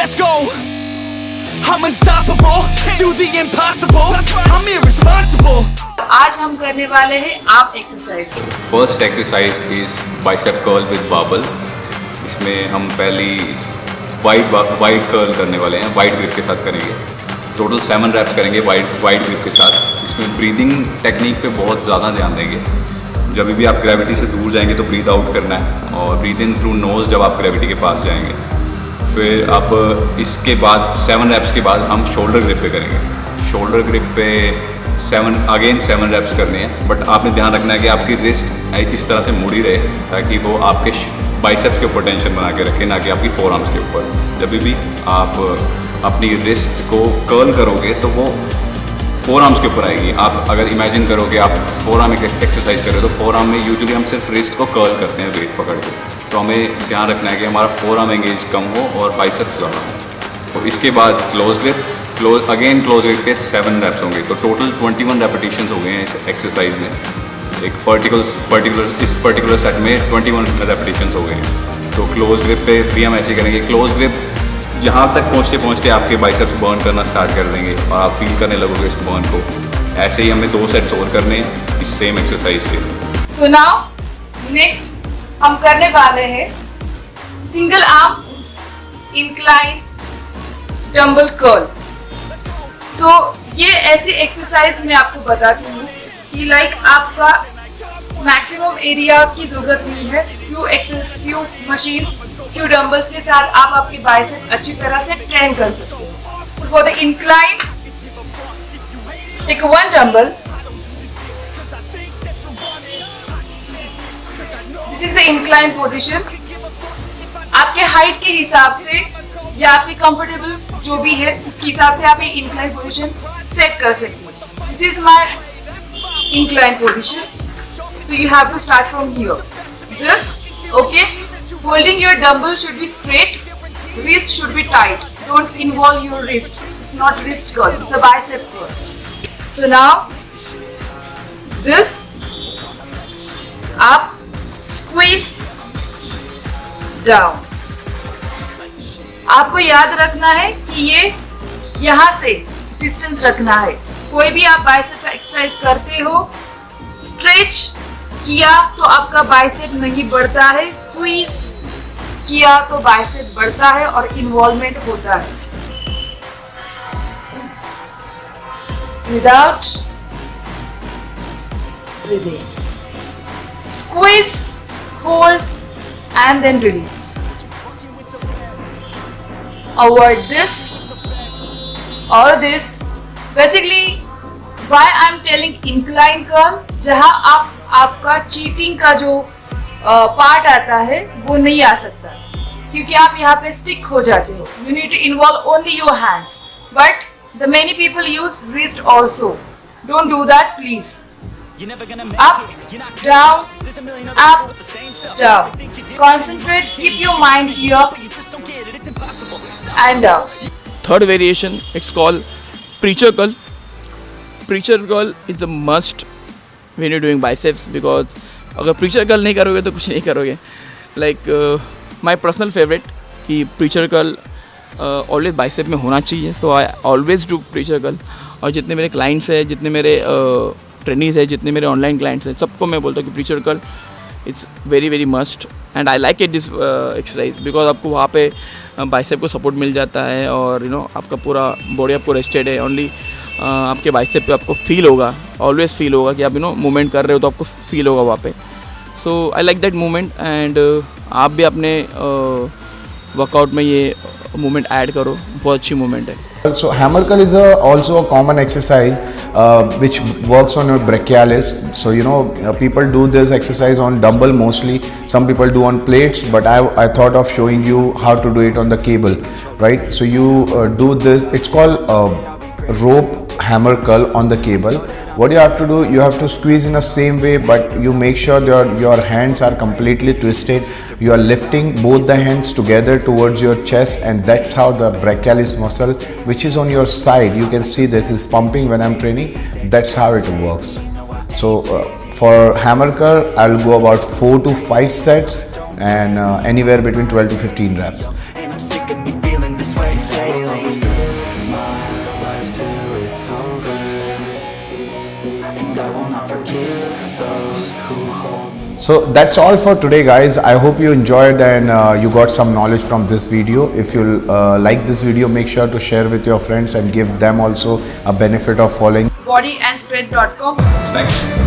let's go. I'm unstoppable, do the impossible. I'm irresponsible. आज हम करने वाले हैं arm exercise. First exercise is bicep curl with बाबल। इसमें हम पहली वाइड कर्ल करने वाले हैं, वाइड ग्रिप के साथ करेंगे। टोटल 7 रैप्स करेंगे वाइड ग्रिप के साथ। इसमें ब्रीदिंग टेक्निक पे बहुत ज़्यादा ध्यान देंगे। जब भी आप ग्रेविटी से दूर जाएंगे तो ब्रीद आउट करना है, और ब्रीद इन थ्रू नोज़ जब आप ग्रेविटी के पास जाएंगे। फिर अब इसके बाद 7 रैप्स के बाद हम शोल्डर ग्रिप पे करेंगे। शोल्डर ग्रिप पे 7 रैप्स करने हैं, बट आपने ध्यान रखना है कि आपकी रिस्ट इस तरह से मुड़ी रहे ताकि वो आपके बाइसेप्स के ऊपर टेंशन बना के रखे, ना कि आपकी फोर आर्म्स के ऊपर। जब भी आप अपनी रिस्ट को कर्ल करोगे तो वो फोर आर्म्स के ऊपर आएगी। आप अगर इमेजिन करोगे आप फोर आर्म एक्सरसाइज कर रहे हो, तो फोर आर्म में यूजुअली हम सिर्फ रिस्ट को कर्ल करते हैं वेट पकड़ के। तो हमें ध्यान रखना है कि हमारा फोर आर्म एंगेज कम हो और बाइसेप्स ज़्यादा हो। और इसके बाद क्लोज ग्रिप ग्रिप के 7 रैप्स होंगे। तो टोटल 21 रेपिटेशंस हो गए हैं इस एक्सरसाइज में। एक पर्टिकुलर सेट में 21 रेपिटेशंस हो गए हैं। तो क्लोज ग्रिप पे भी हम ऐसे करेंगे। क्लोज ग्रिप यहाँ तक पहुँचते आपके बाइसेप्स बर्न करना स्टार्ट कर देंगे और आप फील करने लगोगे इस बर्न को। ऐसे ही हमें 2 सेट्स और करने हैं इस सेम एक्सरसाइज के। सो नाउ नेक्स्ट हम करने वाले हैं single arm incline dumbbell curl. So ये ऐसी एक्सरसाइज मैं आपको बताती हूँ कि लाइक आपका मैक्सिमम एरिया की जरूरत नहीं है। फ्यू मशीन्स, फ्यू डंबल्स के साथ आप आपके बाइसेप अच्छी तरह से ट्रेन कर सकते हो। So for the incline, take 1 dumbbell. This is the incline position. आपके हाइट के हिसाब से या आपके कंफर्टेबल जो भी है उसके हिसाब से आप ये इंक्लाइन पोजीशन सेट कर सकते हैं। This is my incline position, so you have to start from here. This okay, holding your dumbbell should be straight, wrist should be tight. Don't involve your wrist, it's not wrist curl, it's the bicep curl. So now this up, squeeze down. आपको याद रखना है कि ये यहाँ से distance रखना है। कोई भी आप बाइसेप का एक्सरसाइज करते हो, स्ट्रेच किया तो आपका बाइसेप नहीं बढ़ता है, स्क्वीज किया तो बाइसेप बढ़ता है और इन्वॉल्वमेंट होता है। Without breathing, squeeze, hold and then release. Avoid this or this. Basically, why I'm telling incline curl, जहाँ आपका चीटिंग का जो पार्ट आता है वो नहीं आ सकता, क्योंकि आप यहाँ पे स्टिक हो जाते हो। You need to involve only your hands, but the many people use wrist also. Don't do that, please. Up, down, up, down. Concentrate, keep your mind here and down. Third variation, it's called preacher curl. Preacher curl is a must when you're doing biceps, because अगर preacher curl नहीं करोगे तो कुछ नहीं करोगे. Like my personal favorite कि preacher curl always bicep में होना चाहिए, so I always do preacher curl. और जितने मेरे clients हैं, जितने मेरे ट्रेनिंग्स है, जितने मेरे ऑनलाइन क्लाइंट्स हैं, सबको मैं बोलता हूँ कि preacher curl it's very very must, and I like it this exercise because आपको वहाँ पे बाइसेप को सपोर्ट मिल जाता है और आपका पूरा बॉडी आपको रेस्टेड है। ओनली आपके बाइसेप पे आपको फील होगा, ऑलवेज फील होगा कि आप मूवमेंट कर रहे हो तो आपको फील होगा वहाँ पे। So I like that movement, and आप भी अपने वर्कआउट में ये मूवमेंट ऐड करो, बहुत अच्छी मूवमेंट है। So hammer curl is also a common exercise which works on your brachialis. So people do this exercise on dumbbell mostly. Some people do on plates, but I thought of showing you how to do it on the cable, right? So you do this. It's called rope hammer curl on the cable. What you have to do, you have to squeeze in the same way, but you make sure your hands are completely twisted. You are lifting both the hands together towards your chest, and that's how the brachialis muscle, which is on your side, you can see this is pumping when I'm training. That's how it works. So for hammer curl, I'll go about 4 to 5 sets and anywhere between 12 to 15 reps. And I'm sick of me feeling this way. So that's all for today, guys. I hope you enjoyed and you got some knowledge from this video. If you like this video, make sure to share with your friends and give them also a benefit of following. bodyandstrength.com. Thanks.